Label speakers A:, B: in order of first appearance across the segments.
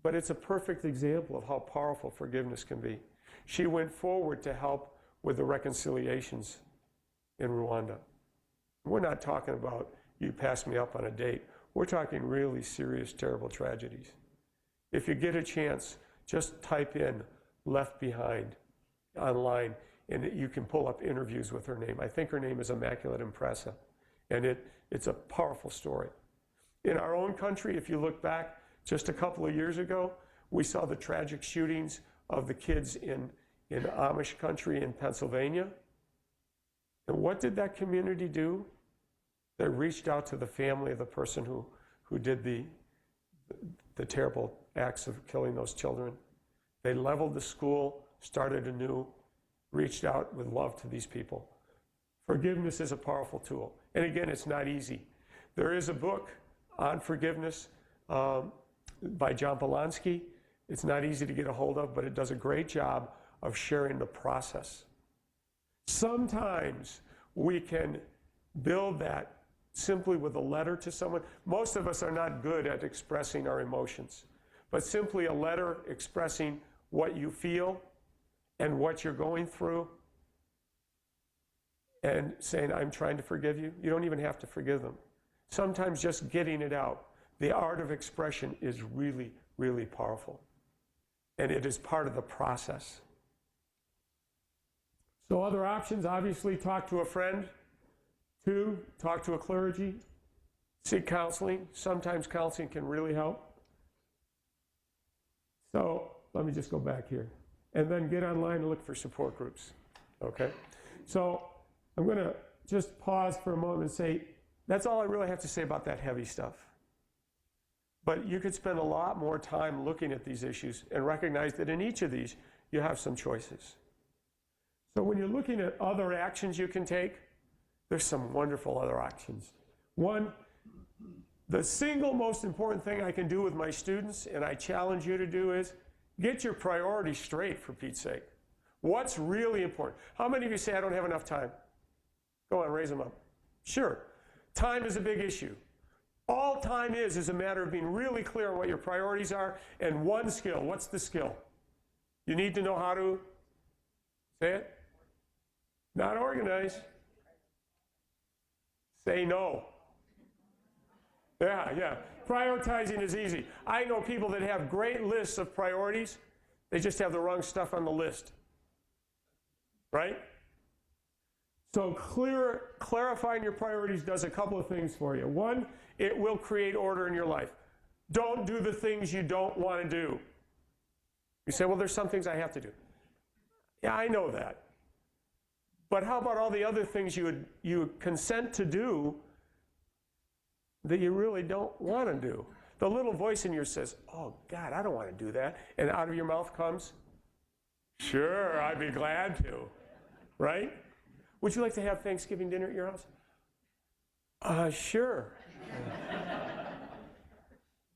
A: but it's a perfect example of how powerful forgiveness can be. She went forward to help with the reconciliations in Rwanda. We're not talking about you pass me up on a date. We're talking really serious, terrible tragedies. If you get a chance, just type in Left Behind online, and you can pull up interviews with her name. I think her name is Immaculate Impressa, and it's a powerful story. In our own country, if you look back just a couple of years ago, we saw the tragic shootings of the kids in Amish country in Pennsylvania. And what did that community do? They reached out to the family of the person who did the terrible acts of killing those children. They leveled the school, started anew, reached out with love to these people. Forgiveness is a powerful tool. And again, it's not easy. There is a book on forgiveness by John Polanski. It's not easy to get a hold of, but it does a great job of sharing the process. Sometimes we can build that simply with a letter to someone. Most of us are not good at expressing our emotions, but simply a letter expressing what you feel and what you're going through and saying, I'm trying to forgive you. You don't even have to forgive them. Sometimes just getting it out. The art of expression is really, really powerful. And it is part of the process. So other options, obviously, talk to a friend. 2, talk to a clergy. Seek counseling. Sometimes counseling can really help. So let me just go back here. And then get online and look for support groups. Okay? So I'm going to just pause for a moment and say, that's all I really have to say about that heavy stuff. But you could spend a lot more time looking at these issues and recognize that in each of these, you have some choices. So when you're looking at other actions you can take, there's some wonderful other actions. One, the single most important thing I can do with my students, and I challenge you to do, is get your priorities straight, for Pete's sake. What's really important? How many of you say, I don't have enough time? Go on, raise them up. Sure. Time is a big issue. All time is a matter of being really clear on what your priorities are, and one skill. What's the skill? You need to know how to, say it? Not organize. Say no. Yeah. Prioritizing is easy. I know people that have great lists of priorities. They just have the wrong stuff on the list. Right? So clarifying your priorities does a couple of things for you. One, it will create order in your life. Don't do the things you don't want to do. You say, well, there's some things I have to do. Yeah, I know that. But how about all the other things you consent to do that you really don't want to do? The little voice in you says, oh, God, I don't want to do that. And out of your mouth comes, sure, I'd be glad to. Right? Would you like to have Thanksgiving dinner at your house? Sure.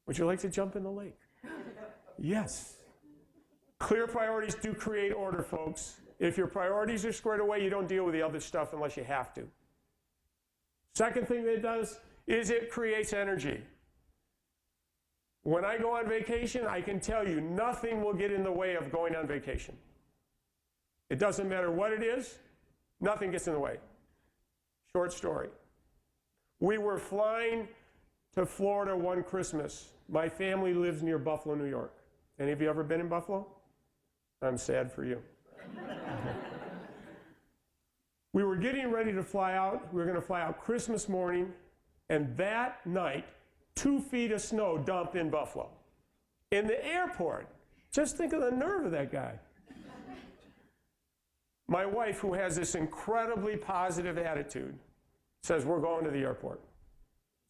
A: Would you like to jump in the lake? Yes. Clear priorities do create order, folks. If your priorities are squared away, you don't deal with the other stuff unless you have to. Second thing that it does is it creates energy. When I go on vacation, I can tell you nothing will get in the way of going on vacation. It doesn't matter what it is, nothing gets in the way. Short story. We were flying to Florida one Christmas. My family lives near Buffalo, New York. Any of you ever been in Buffalo? I'm sad for you. We were getting ready to fly out. We were going to fly out Christmas morning, and that night, 2 feet of snow dumped in Buffalo. In the airport. Just think of the nerve of that guy. My wife, who has this incredibly positive attitude, says, we're going to the airport.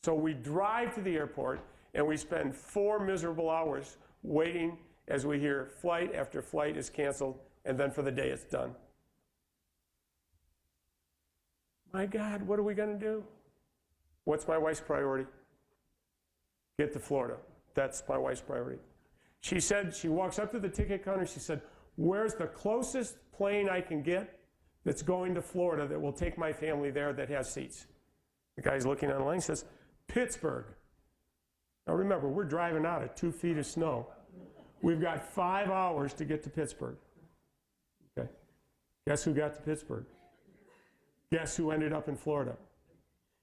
A: So we drive to the airport, and we spend 4 miserable hours waiting as we hear flight after flight is canceled, and then for the day it's done. My God, what are we going to do? What's my wife's priority? Get to Florida. That's my wife's priority. She said, she walks up to the ticket counter, she said, where's the closest plane I can get that's going to Florida that will take my family there that has seats? The guy's looking online and says, Pittsburgh. Now remember, we're driving out at 2 feet of snow. We've got 5 hours to get to Pittsburgh. Okay. Guess who got to Pittsburgh? Guess who ended up in Florida?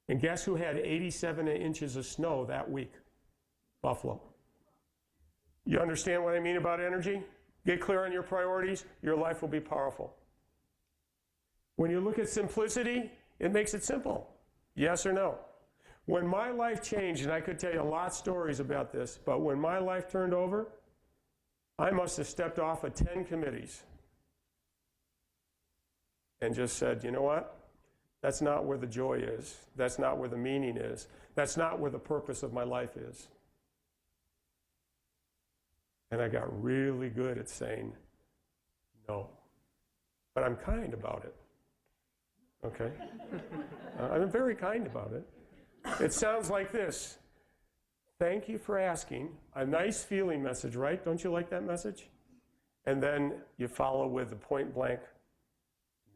A: And guess who had 87 inches of snow that week? Buffalo. You understand what I mean about energy? Get clear on your priorities, your life will be powerful. When you look at simplicity, it makes it simple. Yes or no? When my life changed, and I could tell you a lot of stories about this, but when my life turned over, I must have stepped off of 10 committees and just said, you know what? That's not where the joy is. That's not where the meaning is. That's not where the purpose of my life is. And I got really good at saying no. But I'm kind about it. Okay? I'm very kind about it. It sounds like this. Thank you for asking. A nice feeling message, right? Don't you like that message? And then you follow with the point blank,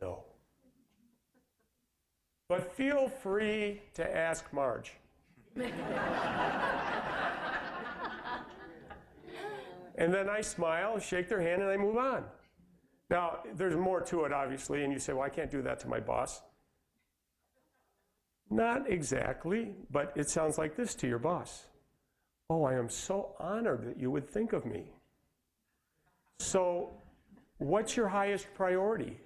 A: no. But feel free to ask Marge. And then I smile, shake their hand, and I move on. Now, there's more to it, obviously, and you say, well, I can't do that to my boss. Not exactly, but it sounds like this to your boss. Oh, I am so honored that you would think of me. So, what's your highest priority?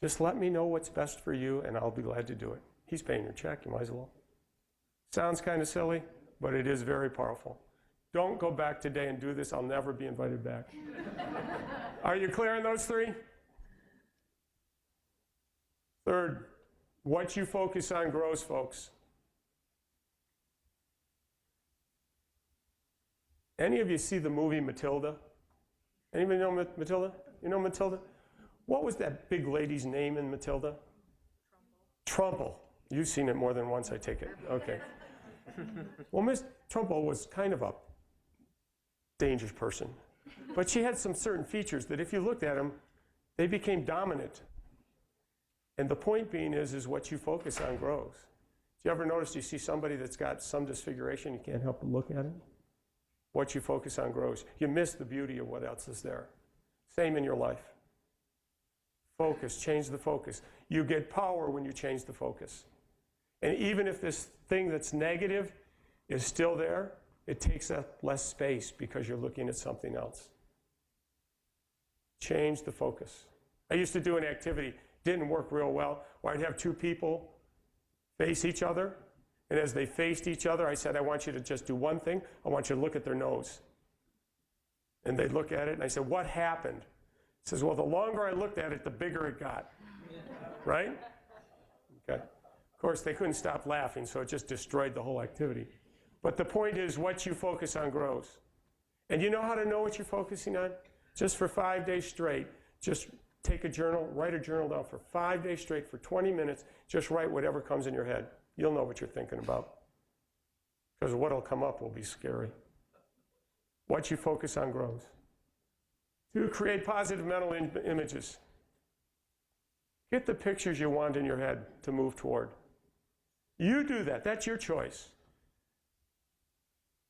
A: Just let me know what's best for you, and I'll be glad to do it. He's paying your check, you might as well. Sounds kind of silly, but it is very powerful. Don't go back today and do this. I'll never be invited back. Are you clear on those 3? Third, what you focus on grows, folks. Any of you see the movie Matilda? Anybody know Matilda? You know Matilda? What was that big lady's name in Matilda? Trumbull. You've seen it more than once, I take it. Okay. Well, Miss Trumbull was kind of a dangerous person. But she had some certain features that if you looked at them, they became dominant. And the point being is what you focus on grows. Do you ever notice you see somebody that's got some disfiguration, you can't help but look at it? What you focus on grows. You miss the beauty of what else is there. Same in your life. Focus, change the focus. You get power when you change the focus. And even if this thing that's negative is still there, it takes up less space because you're looking at something else. Change the focus. I used to do an activity, didn't work real well, where I'd have 2 people face each other, and as they faced each other, I said, I want you to just do one thing. I want you to look at their nose. And they'd look at it, and I said, what happened? He says, well, the longer I looked at it, the bigger it got. Right? Okay. Of course, they couldn't stop laughing, so it just destroyed the whole activity. But the point is, what you focus on grows. And you know how to know what you're focusing on? Just for 5 days straight, just take a journal, write a journal down for 5 days straight, for 20 minutes, just write whatever comes in your head. You'll know what you're thinking about. Because what'll come up will be scary. What you focus on grows. 2, create positive mental images. Get the pictures you want in your head to move toward. You do that. That's your choice.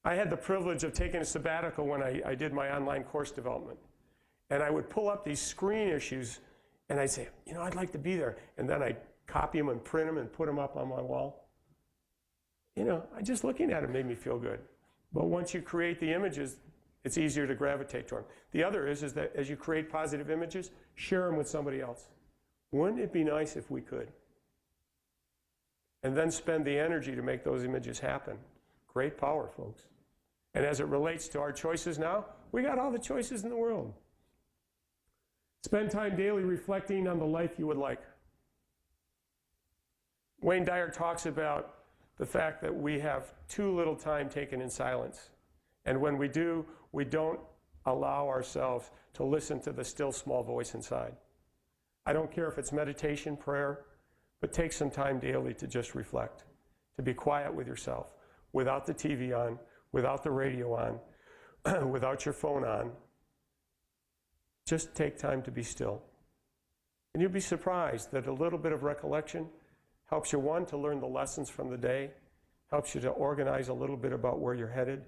A: I had the privilege of taking a sabbatical when I did my online course development. And I would pull up these screen issues, and I'd say, you know, I'd like to be there. And then I'd copy them and print them and put them up on my wall. You know, just looking at them made me feel good. But once you create the images, it's easier to gravitate toward them. The other is that as you create positive images, share them with somebody else. Wouldn't it be nice if we could? And then spend the energy to make those images happen. Great power, folks. And as it relates to our choices now, we got all the choices in the world. Spend time daily reflecting on the life you would like. Wayne Dyer talks about the fact that we have too little time taken in silence. And when we do, we don't allow ourselves to listen to the still small voice inside. I don't care if it's meditation, prayer, but take some time daily to just reflect, to be quiet with yourself, without the TV on, without the radio on, without your phone on. Just take time to be still. And you'll be surprised that a little bit of recollection helps you, 1, to learn the lessons from the day, helps you to organize a little bit about where you're headed,